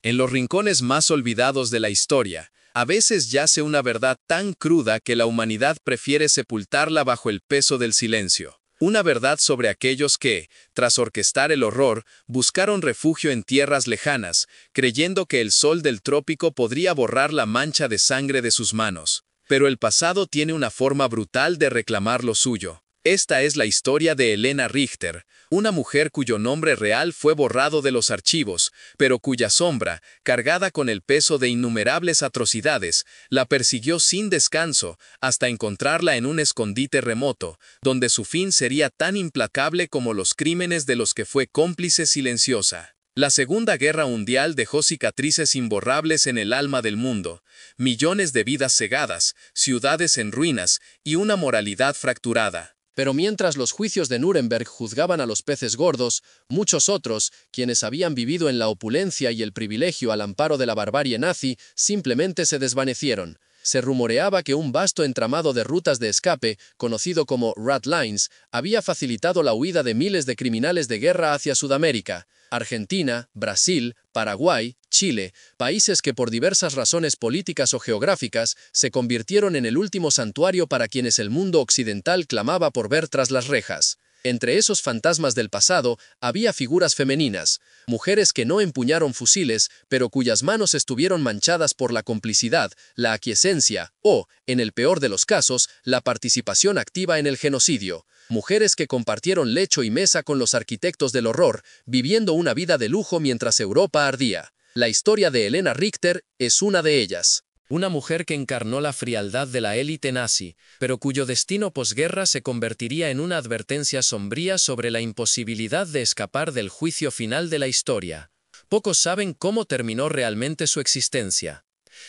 En los rincones más olvidados de la historia, a veces yace una verdad tan cruda que la humanidad prefiere sepultarla bajo el peso del silencio. Una verdad sobre aquellos que, tras orquestar el horror, buscaron refugio en tierras lejanas, creyendo que el sol del trópico podría borrar la mancha de sangre de sus manos. Pero el pasado tiene una forma brutal de reclamar lo suyo. Esta es la historia de Helena Richter, una mujer cuyo nombre real fue borrado de los archivos, pero cuya sombra, cargada con el peso de innumerables atrocidades, la persiguió sin descanso hasta encontrarla en un escondite remoto, donde su fin sería tan implacable como los crímenes de los que fue cómplice silenciosa. La Segunda Guerra Mundial dejó cicatrices imborrables en el alma del mundo, millones de vidas cegadas, ciudades en ruinas y una moralidad fracturada. Pero mientras los juicios de Nuremberg juzgaban a los peces gordos, muchos otros, quienes habían vivido en la opulencia y el privilegio al amparo de la barbarie nazi, simplemente se desvanecieron. Se rumoreaba que un vasto entramado de rutas de escape, conocido como Rat Lines, había facilitado la huida de miles de criminales de guerra hacia Sudamérica. Argentina, Brasil, Paraguay, Chile, países que por diversas razones políticas o geográficas se convirtieron en el último santuario para quienes el mundo occidental clamaba por ver tras las rejas. Entre esos fantasmas del pasado había figuras femeninas, mujeres que no empuñaron fusiles, pero cuyas manos estuvieron manchadas por la complicidad, la aquiescencia o, en el peor de los casos, la participación activa en el genocidio. Mujeres que compartieron lecho y mesa con los arquitectos del horror, viviendo una vida de lujo mientras Europa ardía. La historia de Helena Richter es una de ellas. Una mujer que encarnó la frialdad de la élite nazi, pero cuyo destino posguerra se convertiría en una advertencia sombría sobre la imposibilidad de escapar del juicio final de la historia. Pocos saben cómo terminó realmente su existencia.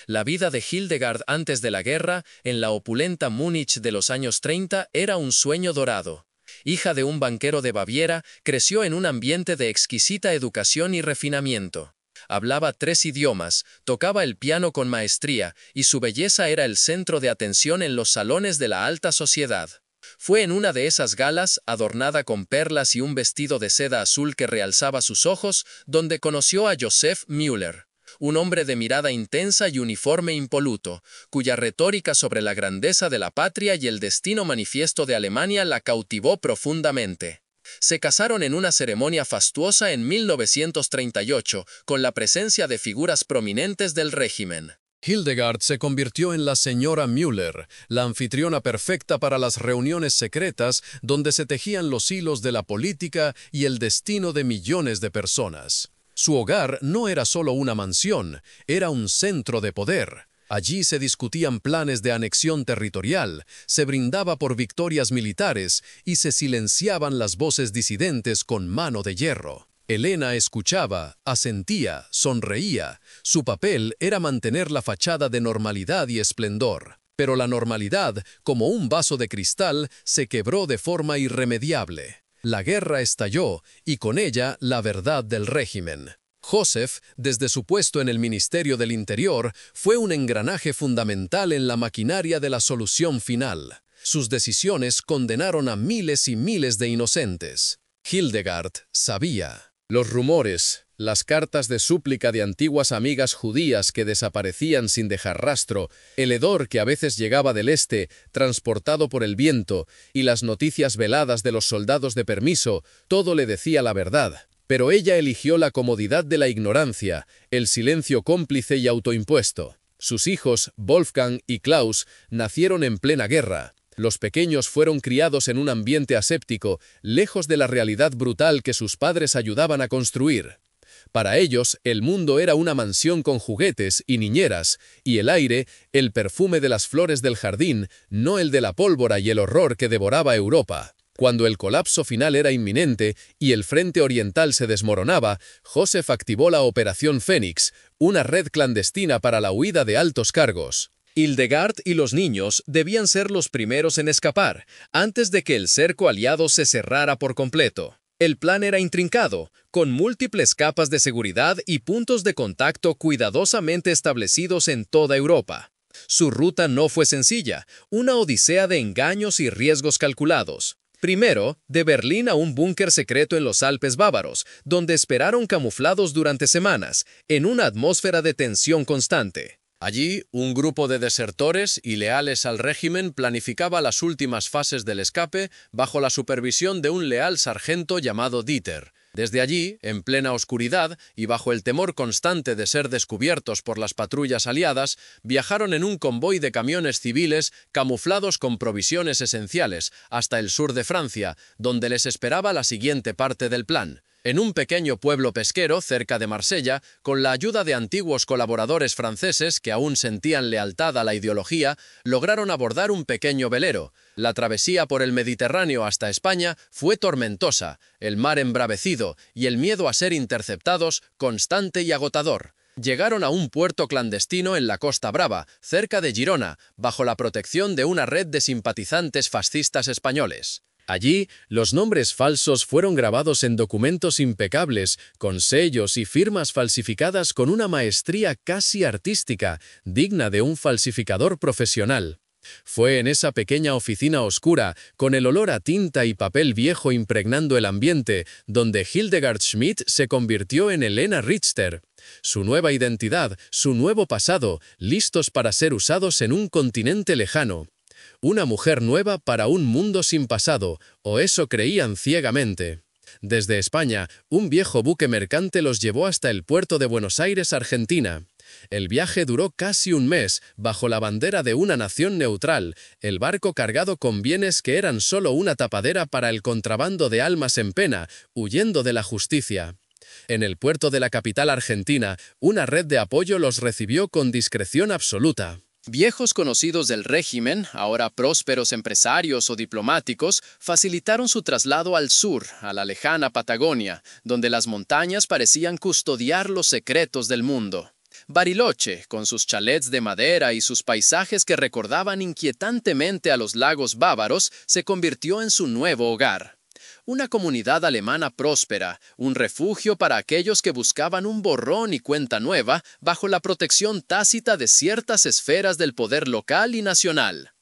La vida de Hildegard antes de la guerra, en la opulenta Múnich de los años 30, era un sueño dorado. Hija de un banquero de Baviera, creció en un ambiente de exquisita educación y refinamiento. Hablaba 3 idiomas, tocaba el piano con maestría, y su belleza era el centro de atención en los salones de la alta sociedad. Fue en una de esas galas, adornada con perlas y un vestido de seda azul que realzaba sus ojos, donde conoció a Joseph Müller, un hombre de mirada intensa y uniforme impoluto, cuya retórica sobre la grandeza de la patria y el destino manifiesto de Alemania la cautivó profundamente. Se casaron en una ceremonia fastuosa en 1938, con la presencia de figuras prominentes del régimen. Hildegard se convirtió en la señora Müller, la anfitriona perfecta para las reuniones secretas donde se tejían los hilos de la política y el destino de millones de personas. Su hogar no era solo una mansión, era un centro de poder. Allí se discutían planes de anexión territorial, se brindaba por victorias militares y se silenciaban las voces disidentes con mano de hierro. Helena escuchaba, asentía, sonreía. Su papel era mantener la fachada de normalidad y esplendor. Pero la normalidad, como un vaso de cristal, se quebró de forma irremediable. La guerra estalló y con ella la verdad del régimen. Joseph, desde su puesto en el Ministerio del Interior, fue un engranaje fundamental en la maquinaria de la solución final. Sus decisiones condenaron a miles y miles de inocentes. Hildegard sabía. Los rumores, las cartas de súplica de antiguas amigas judías que desaparecían sin dejar rastro, el hedor que a veces llegaba del este, transportado por el viento, y las noticias veladas de los soldados de permiso, todo le decía la verdad. Pero ella eligió la comodidad de la ignorancia, el silencio cómplice y autoimpuesto. Sus hijos, Wolfgang y Klaus, nacieron en plena guerra. Los pequeños fueron criados en un ambiente aséptico, lejos de la realidad brutal que sus padres ayudaban a construir. Para ellos, el mundo era una mansión con juguetes y niñeras, y el aire, el perfume de las flores del jardín, no el de la pólvora y el horror que devoraba Europa. Cuando el colapso final era inminente y el frente oriental se desmoronaba, Joseph activó la Operación Fénix, una red clandestina para la huida de altos cargos. Hildegard y los niños debían ser los primeros en escapar, antes de que el cerco aliado se cerrara por completo. El plan era intrincado, con múltiples capas de seguridad y puntos de contacto cuidadosamente establecidos en toda Europa. Su ruta no fue sencilla, una odisea de engaños y riesgos calculados. Primero, de Berlín a un búnker secreto en los Alpes bávaros, donde esperaron camuflados durante semanas, en una atmósfera de tensión constante. Allí, un grupo de desertores y leales al régimen planificaba las últimas fases del escape bajo la supervisión de un leal sargento llamado Dieter. Desde allí, en plena oscuridad y bajo el temor constante de ser descubiertos por las patrullas aliadas, viajaron en un convoy de camiones civiles camuflados con provisiones esenciales hasta el sur de Francia, donde les esperaba la siguiente parte del plan. En un pequeño pueblo pesquero cerca de Marsella, con la ayuda de antiguos colaboradores franceses que aún sentían lealtad a la ideología, lograron abordar un pequeño velero. La travesía por el Mediterráneo hasta España fue tormentosa, el mar embravecido y el miedo a ser interceptados constante y agotador. Llegaron a un puerto clandestino en la Costa Brava, cerca de Girona, bajo la protección de una red de simpatizantes fascistas españoles. Allí, los nombres falsos fueron grabados en documentos impecables, con sellos y firmas falsificadas con una maestría casi artística, digna de un falsificador profesional. Fue en esa pequeña oficina oscura, con el olor a tinta y papel viejo impregnando el ambiente, donde Hildegard Schmidt se convirtió en Helena Richter. Su nueva identidad, su nuevo pasado, listos para ser usados en un continente lejano. Una mujer nueva para un mundo sin pasado, o eso creían ciegamente. Desde España, un viejo buque mercante los llevó hasta el puerto de Buenos Aires, Argentina. El viaje duró casi un mes, bajo la bandera de una nación neutral, el barco cargado con bienes que eran solo una tapadera para el contrabando de almas en pena, huyendo de la justicia. En el puerto de la capital argentina, una red de apoyo los recibió con discreción absoluta. Viejos conocidos del régimen, ahora prósperos empresarios o diplomáticos, facilitaron su traslado al sur, a la lejana Patagonia, donde las montañas parecían custodiar los secretos del mundo. Bariloche, con sus chalets de madera y sus paisajes que recordaban inquietantemente a los lagos bávaros, se convirtió en su nuevo hogar. Una comunidad alemana próspera, un refugio para aquellos que buscaban un borrón y cuenta nueva bajo la protección tácita de ciertas esferas del poder local y nacional.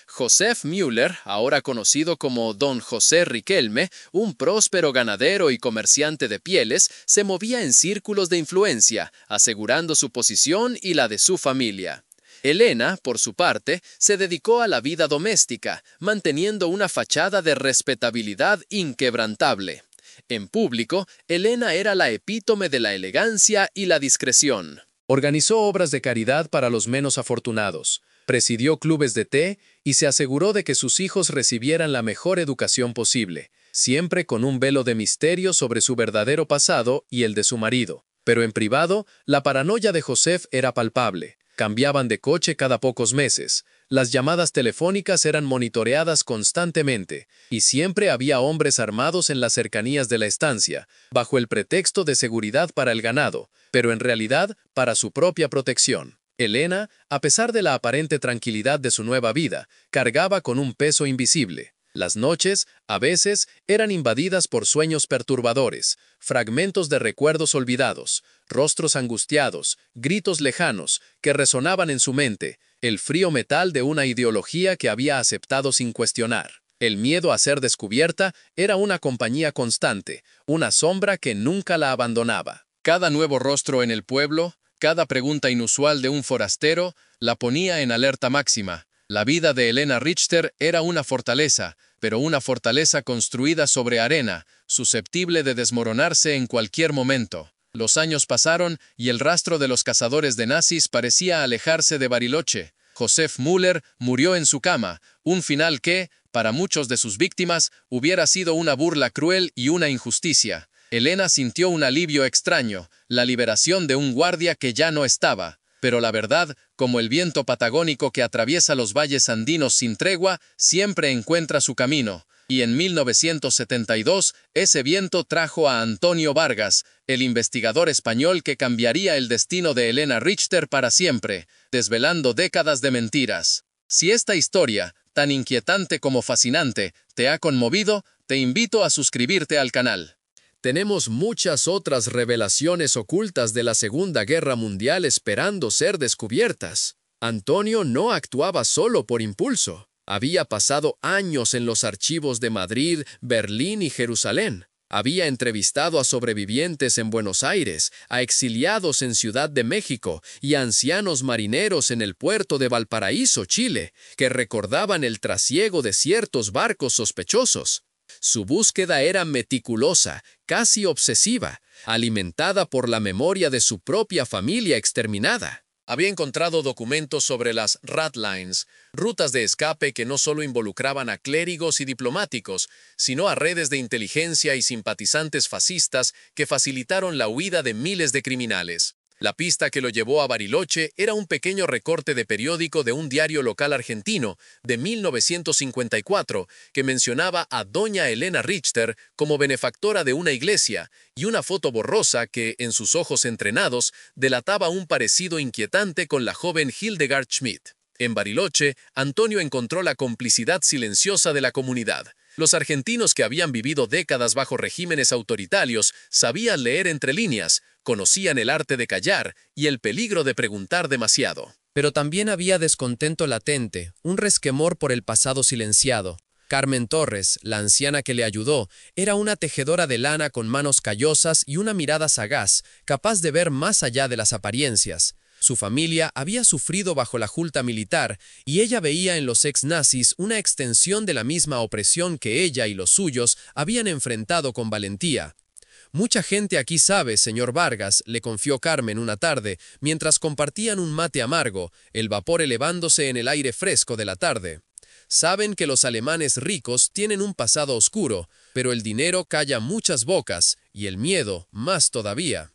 Josef Müller, ahora conocido como Don José Riquelme, un próspero ganadero y comerciante de pieles, se movía en círculos de influencia, asegurando su posición y la de su familia. Helena, por su parte, se dedicó a la vida doméstica, manteniendo una fachada de respetabilidad inquebrantable. En público, Helena era la epítome de la elegancia y la discreción. Organizó obras de caridad para los menos afortunados, presidió clubes de té y se aseguró de que sus hijos recibieran la mejor educación posible, siempre con un velo de misterio sobre su verdadero pasado y el de su marido. Pero en privado, la paranoia de Josef era palpable. Cambiaban de coche cada pocos meses, las llamadas telefónicas eran monitoreadas constantemente, y siempre había hombres armados en las cercanías de la estancia, bajo el pretexto de seguridad para el ganado, pero en realidad para su propia protección. Helena, a pesar de la aparente tranquilidad de su nueva vida, cargaba con un peso invisible. Las noches, a veces, eran invadidas por sueños perturbadores, fragmentos de recuerdos olvidados, rostros angustiados, gritos lejanos que resonaban en su mente, el frío metal de una ideología que había aceptado sin cuestionar. El miedo a ser descubierta era una compañía constante, una sombra que nunca la abandonaba. Cada nuevo rostro en el pueblo, cada pregunta inusual de un forastero, la ponía en alerta máxima. La vida de Helena Richter era una fortaleza, pero una fortaleza construida sobre arena, susceptible de desmoronarse en cualquier momento. Los años pasaron y el rastro de los cazadores de nazis parecía alejarse de Bariloche. Josef Müller murió en su cama, un final que, para muchos de sus víctimas, hubiera sido una burla cruel y una injusticia. Helena sintió un alivio extraño, la liberación de un guardia que ya no estaba. Pero la verdad, como el viento patagónico que atraviesa los valles andinos sin tregua, siempre encuentra su camino. Y en 1972, ese viento trajo a Antonio Vargas, el investigador español que cambiaría el destino de Helena Richter para siempre, desvelando décadas de mentiras. Si esta historia, tan inquietante como fascinante, te ha conmovido, te invito a suscribirte al canal. Tenemos muchas otras revelaciones ocultas de la Segunda Guerra Mundial esperando ser descubiertas. Antonio no actuaba solo por impulso. Había pasado años en los archivos de Madrid, Berlín y Jerusalén. Había entrevistado a sobrevivientes en Buenos Aires, a exiliados en Ciudad de México y a ancianos marineros en el puerto de Valparaíso, Chile, que recordaban el trasiego de ciertos barcos sospechosos. Su búsqueda era meticulosa, casi obsesiva, alimentada por la memoria de su propia familia exterminada. Había encontrado documentos sobre las ratlines, rutas de escape que no solo involucraban a clérigos y diplomáticos, sino a redes de inteligencia y simpatizantes fascistas que facilitaron la huida de miles de criminales. La pista que lo llevó a Bariloche era un pequeño recorte de periódico de un diario local argentino de 1954 que mencionaba a doña Elena Richter como benefactora de una iglesia y una foto borrosa que, en sus ojos entrenados, delataba un parecido inquietante con la joven Hildegard Schmidt. En Bariloche, Antonio encontró la complicidad silenciosa de la comunidad. Los argentinos que habían vivido décadas bajo regímenes autoritarios sabían leer entre líneas, conocían el arte de callar y el peligro de preguntar demasiado. Pero también había descontento latente, un resquemor por el pasado silenciado. Carmen Torres, la anciana que le ayudó, era una tejedora de lana con manos callosas y una mirada sagaz, capaz de ver más allá de las apariencias. Su familia había sufrido bajo la junta militar y ella veía en los ex-nazis una extensión de la misma opresión que ella y los suyos habían enfrentado con valentía. «Mucha gente aquí sabe, señor Vargas», le confió Carmen una tarde, mientras compartían un mate amargo, el vapor elevándose en el aire fresco de la tarde. «Saben que los alemanes ricos tienen un pasado oscuro, pero el dinero calla muchas bocas, y el miedo más todavía».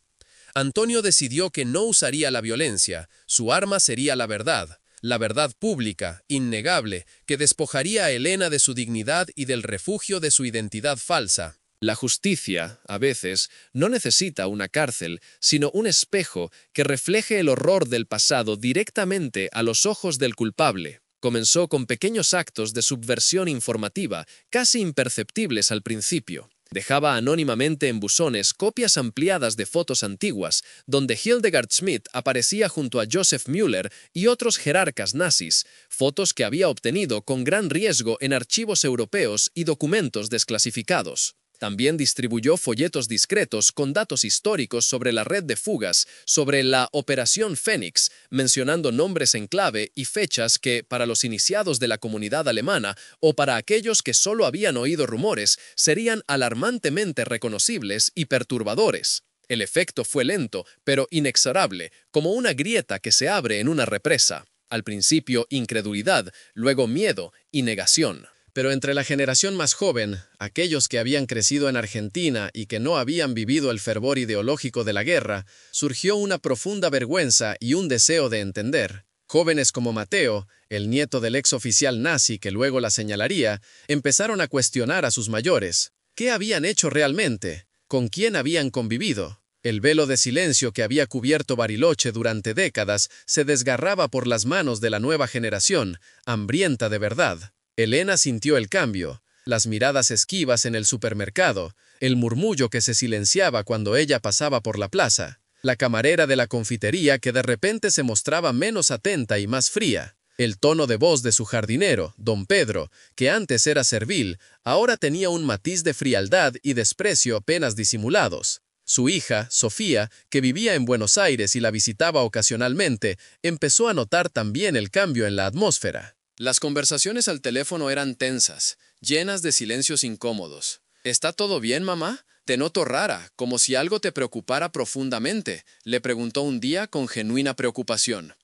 Antonio decidió que no usaría la violencia, su arma sería la verdad pública, innegable, que despojaría a Elena de su dignidad y del refugio de su identidad falsa. La justicia, a veces, no necesita una cárcel, sino un espejo que refleje el horror del pasado directamente a los ojos del culpable. Comenzó con pequeños actos de subversión informativa, casi imperceptibles al principio. Dejaba anónimamente en buzones copias ampliadas de fotos antiguas, donde Hildegard Schmidt aparecía junto a Joseph Müller y otros jerarcas nazis, fotos que había obtenido con gran riesgo en archivos europeos y documentos desclasificados. También distribuyó folletos discretos con datos históricos sobre la red de fugas, sobre la Operación Fénix, mencionando nombres en clave y fechas que, para los iniciados de la comunidad alemana o para aquellos que solo habían oído rumores, serían alarmantemente reconocibles y perturbadores. El efecto fue lento, pero inexorable, como una grieta que se abre en una represa. Al principio, incredulidad, luego miedo y negación. Pero entre la generación más joven, aquellos que habían crecido en Argentina y que no habían vivido el fervor ideológico de la guerra, surgió una profunda vergüenza y un deseo de entender. Jóvenes como Mateo, el nieto del ex oficial nazi que luego la señalaría, empezaron a cuestionar a sus mayores. ¿Qué habían hecho realmente? ¿Con quién habían convivido? El velo de silencio que había cubierto Bariloche durante décadas se desgarraba por las manos de la nueva generación, hambrienta de verdad. Elena sintió el cambio, las miradas esquivas en el supermercado, el murmullo que se silenciaba cuando ella pasaba por la plaza, la camarera de la confitería que de repente se mostraba menos atenta y más fría, el tono de voz de su jardinero, don Pedro, que antes era servil, ahora tenía un matiz de frialdad y desprecio apenas disimulados. Su hija, Sofía, que vivía en Buenos Aires y la visitaba ocasionalmente, empezó a notar también el cambio en la atmósfera. Las conversaciones al teléfono eran tensas, llenas de silencios incómodos. «¿Está todo bien, mamá? Te noto rara, como si algo te preocupara profundamente», le preguntó un día con genuina preocupación.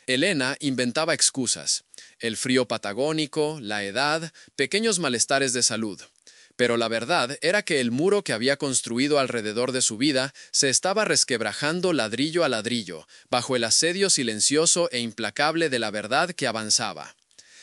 Elena inventaba excusas. El frío patagónico, la edad, pequeños malestares de salud. Pero la verdad era que el muro que había construido alrededor de su vida se estaba resquebrajando ladrillo a ladrillo, bajo el asedio silencioso e implacable de la verdad que avanzaba.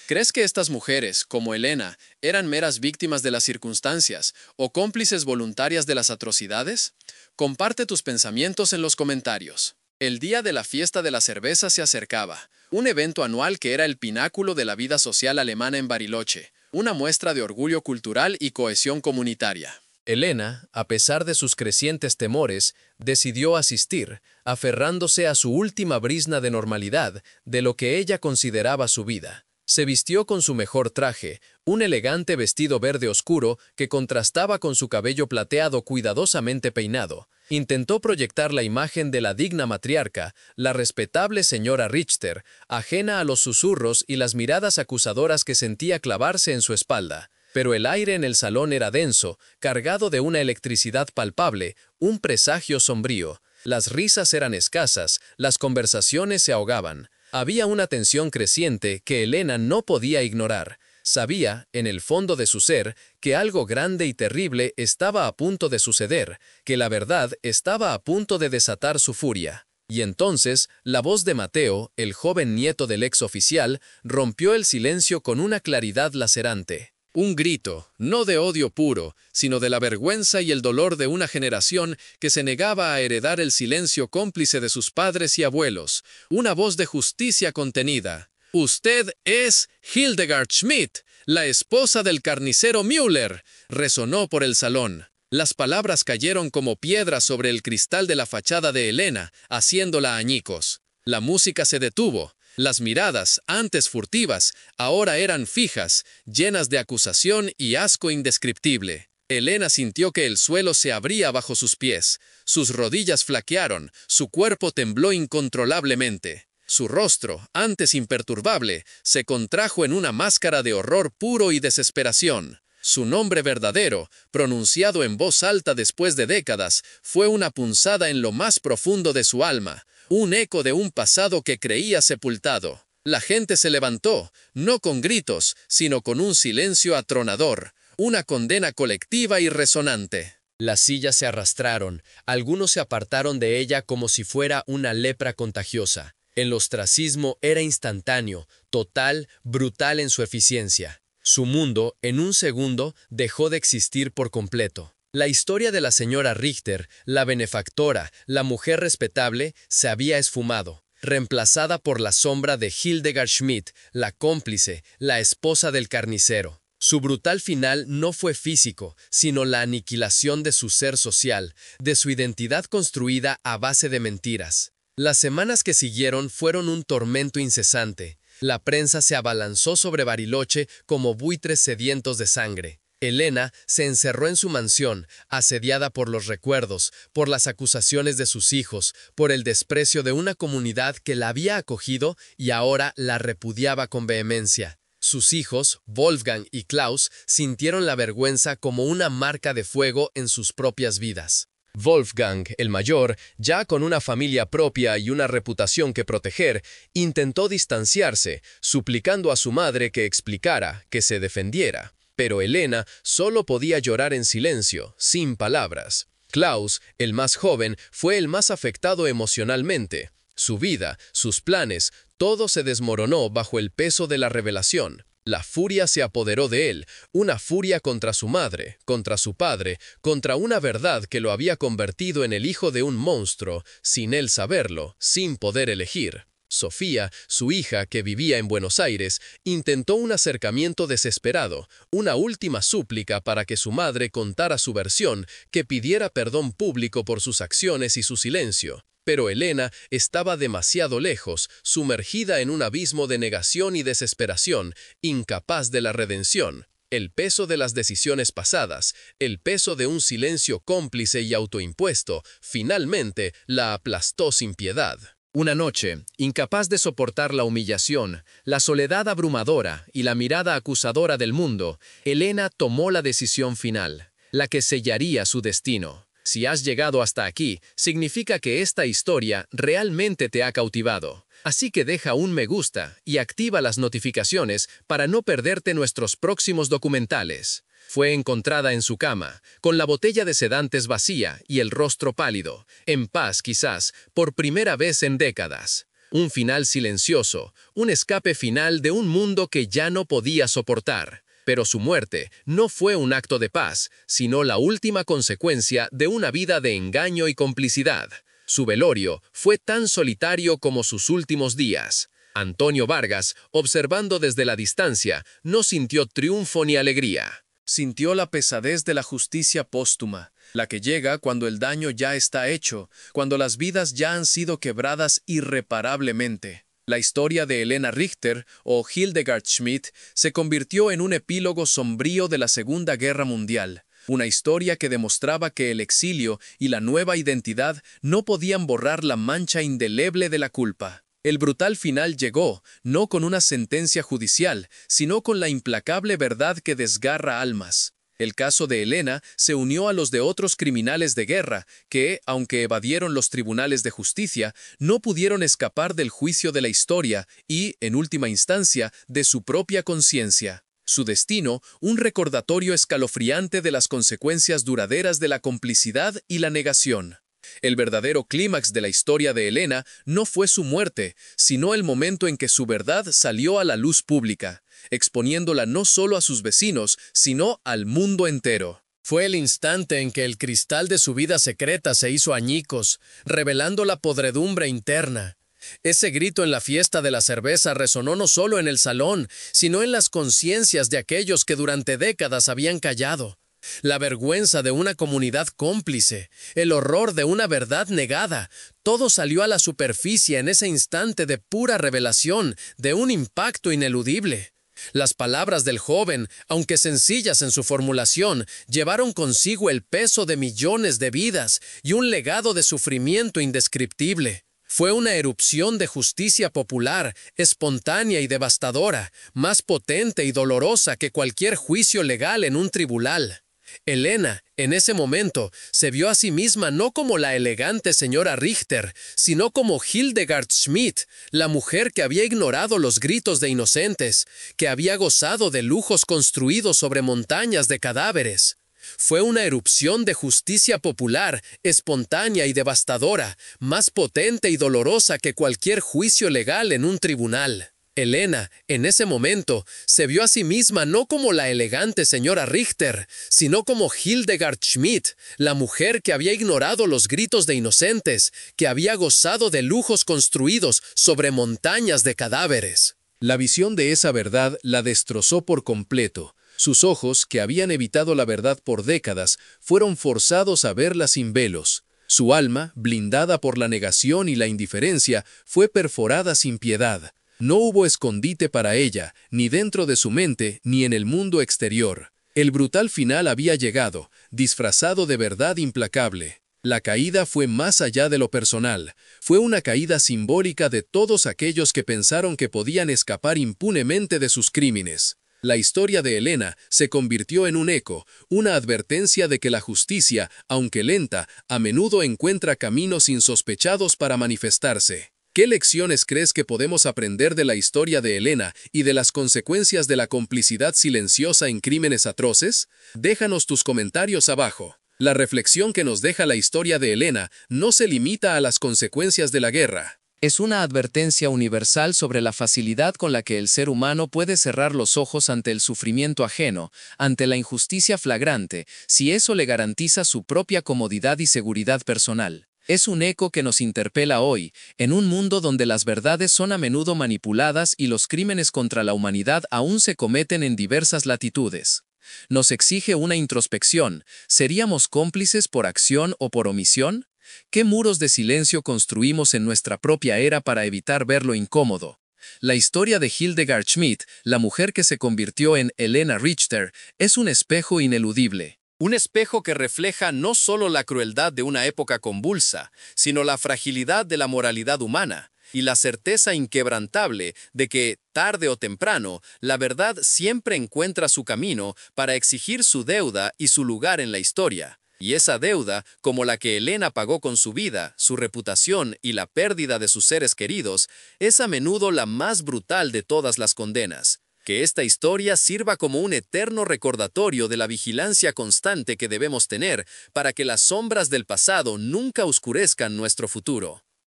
¿Crees que estas mujeres, como Elena, eran meras víctimas de las circunstancias o cómplices voluntarias de las atrocidades? Comparte tus pensamientos en los comentarios. El día de la fiesta de la cerveza se acercaba, un evento anual que era el pináculo de la vida social alemana en Bariloche, una muestra de orgullo cultural y cohesión comunitaria. Elena, a pesar de sus crecientes temores, decidió asistir, aferrándose a su última brizna de normalidad de lo que ella consideraba su vida. Se vistió con su mejor traje, un elegante vestido verde oscuro que contrastaba con su cabello plateado cuidadosamente peinado. Intentó proyectar la imagen de la digna matriarca, la respetable señora Richter, ajena a los susurros y las miradas acusadoras que sentía clavarse en su espalda. Pero el aire en el salón era denso, cargado de una electricidad palpable, un presagio sombrío. Las risas eran escasas, las conversaciones se ahogaban. Había una tensión creciente que Helena no podía ignorar. Sabía, en el fondo de su ser, que algo grande y terrible estaba a punto de suceder, que la verdad estaba a punto de desatar su furia. Y entonces, la voz de Mateo, el joven nieto del ex oficial, rompió el silencio con una claridad lacerante. Un grito, no de odio puro, sino de la vergüenza y el dolor de una generación que se negaba a heredar el silencio cómplice de sus padres y abuelos. Una voz de justicia contenida. «Usted es Hildegard Schmidt, la esposa del carnicero Müller», resonó por el salón. Las palabras cayeron como piedras sobre el cristal de la fachada de Helena, haciéndola añicos. La música se detuvo. Las miradas, antes furtivas, ahora eran fijas, llenas de acusación y asco indescriptible. Helena sintió que el suelo se abría bajo sus pies. Sus rodillas flaquearon, su cuerpo tembló incontrolablemente. Su rostro, antes imperturbable, se contrajo en una máscara de horror puro y desesperación. Su nombre verdadero, pronunciado en voz alta después de décadas, fue una punzada en lo más profundo de su alma. Un eco de un pasado que creía sepultado. La gente se levantó, no con gritos, sino con un silencio atronador, una condena colectiva y resonante. Las sillas se arrastraron, algunos se apartaron de ella como si fuera una lepra contagiosa. El ostracismo era instantáneo, total, brutal en su eficiencia. Su mundo, en un segundo, dejó de existir por completo. La historia de la señora Richter, la benefactora, la mujer respetable, se había esfumado, reemplazada por la sombra de Hildegard Schmidt, la cómplice, la esposa del carnicero. Su brutal final no fue físico, sino la aniquilación de su ser social, de su identidad construida a base de mentiras. Las semanas que siguieron fueron un tormento incesante. La prensa se abalanzó sobre Bariloche como buitres sedientos de sangre. Helena se encerró en su mansión, asediada por los recuerdos, por las acusaciones de sus hijos, por el desprecio de una comunidad que la había acogido y ahora la repudiaba con vehemencia. Sus hijos, Wolfgang y Klaus, sintieron la vergüenza como una marca de fuego en sus propias vidas. Wolfgang, el mayor, ya con una familia propia y una reputación que proteger, intentó distanciarse, suplicando a su madre que explicara, que se defendiera. Pero Helena solo podía llorar en silencio, sin palabras. Klaus, el más joven, fue el más afectado emocionalmente. Su vida, sus planes, todo se desmoronó bajo el peso de la revelación. La furia se apoderó de él, una furia contra su madre, contra su padre, contra una verdad que lo había convertido en el hijo de un monstruo, sin él saberlo, sin poder elegir. Sofía, su hija, que vivía en Buenos Aires, intentó un acercamiento desesperado, una última súplica para que su madre contara su versión, que pidiera perdón público por sus acciones y su silencio. Pero Helena estaba demasiado lejos, sumergida en un abismo de negación y desesperación, incapaz de la redención. El peso de las decisiones pasadas, el peso de un silencio cómplice y autoimpuesto, finalmente la aplastó sin piedad. Una noche, incapaz de soportar la humillación, la soledad abrumadora y la mirada acusadora del mundo, Helena tomó la decisión final, la que sellaría su destino. Si has llegado hasta aquí, significa que esta historia realmente te ha cautivado. Así que deja un me gusta y activa las notificaciones para no perderte nuestros próximos documentales. Fue encontrada en su cama, con la botella de sedantes vacía y el rostro pálido, en paz quizás, por primera vez en décadas. Un final silencioso, un escape final de un mundo que ya no podía soportar. Pero su muerte no fue un acto de paz, sino la última consecuencia de una vida de engaño y complicidad. Su velorio fue tan solitario como sus últimos días. Antonio Vargas, observando desde la distancia, no sintió triunfo ni alegría. Sintió la pesadez de la justicia póstuma, la que llega cuando el daño ya está hecho, cuando las vidas ya han sido quebradas irreparablemente. La historia de Helena Richter, o Hildegard Schmidt, se convirtió en un epílogo sombrío de la Segunda Guerra Mundial, una historia que demostraba que el exilio y la nueva identidad no podían borrar la mancha indeleble de la culpa. El brutal final llegó, no con una sentencia judicial, sino con la implacable verdad que desgarra almas. El caso de Helena se unió a los de otros criminales de guerra que, aunque evadieron los tribunales de justicia, no pudieron escapar del juicio de la historia y, en última instancia, de su propia conciencia. Su destino, un recordatorio escalofriante de las consecuencias duraderas de la complicidad y la negación. El verdadero clímax de la historia de Helena no fue su muerte, sino el momento en que su verdad salió a la luz pública, exponiéndola no solo a sus vecinos, sino al mundo entero. Fue el instante en que el cristal de su vida secreta se hizo añicos, revelando la podredumbre interna. Ese grito en la fiesta de la cerveza resonó no solo en el salón, sino en las conciencias de aquellos que durante décadas habían callado. La vergüenza de una comunidad cómplice, el horror de una verdad negada, todo salió a la superficie en ese instante de pura revelación, de un impacto ineludible. Las palabras del joven, aunque sencillas en su formulación, llevaron consigo el peso de millones de vidas y un legado de sufrimiento indescriptible. Fue una erupción de justicia popular, espontánea y devastadora, más potente y dolorosa que cualquier juicio legal en un tribunal. Helena, en ese momento, se vio a sí misma no como la elegante señora Richter, sino como Hildegard Schmidt, la mujer que había ignorado los gritos de inocentes, que había gozado de lujos construidos sobre montañas de cadáveres. Fue una erupción de justicia popular, espontánea y devastadora, más potente y dolorosa que cualquier juicio legal en un tribunal. Helena, en ese momento, se vio a sí misma no como la elegante señora Richter, sino como Hildegard Schmidt, la mujer que había ignorado los gritos de inocentes, que había gozado de lujos construidos sobre montañas de cadáveres. La visión de esa verdad la destrozó por completo. Sus ojos, que habían evitado la verdad por décadas, fueron forzados a verla sin velos. Su alma, blindada por la negación y la indiferencia, fue perforada sin piedad. No hubo escondite para ella, ni dentro de su mente, ni en el mundo exterior. El brutal final había llegado, disfrazado de verdad implacable. La caída fue más allá de lo personal. Fue una caída simbólica de todos aquellos que pensaron que podían escapar impunemente de sus crímenes. La historia de Helena se convirtió en un eco, una advertencia de que la justicia, aunque lenta, a menudo encuentra caminos insospechados para manifestarse. ¿Qué lecciones crees que podemos aprender de la historia de Helena y de las consecuencias de la complicidad silenciosa en crímenes atroces? Déjanos tus comentarios abajo. La reflexión que nos deja la historia de Helena no se limita a las consecuencias de la guerra. Es una advertencia universal sobre la facilidad con la que el ser humano puede cerrar los ojos ante el sufrimiento ajeno, ante la injusticia flagrante, si eso le garantiza su propia comodidad y seguridad personal. Es un eco que nos interpela hoy, en un mundo donde las verdades son a menudo manipuladas y los crímenes contra la humanidad aún se cometen en diversas latitudes. Nos exige una introspección. ¿Seríamos cómplices por acción o por omisión? ¿Qué muros de silencio construimos en nuestra propia era para evitar ver lo incómodo? La historia de Hildegard Schmidt, la mujer que se convirtió en Helena Richter, es un espejo ineludible. Un espejo que refleja no solo la crueldad de una época convulsa, sino la fragilidad de la moralidad humana y la certeza inquebrantable de que, tarde o temprano, la verdad siempre encuentra su camino para exigir su deuda y su lugar en la historia. Y esa deuda, como la que Helena pagó con su vida, su reputación y la pérdida de sus seres queridos, es a menudo la más brutal de todas las condenas. Que esta historia sirva como un eterno recordatorio de la vigilancia constante que debemos tener para que las sombras del pasado nunca oscurezcan nuestro futuro.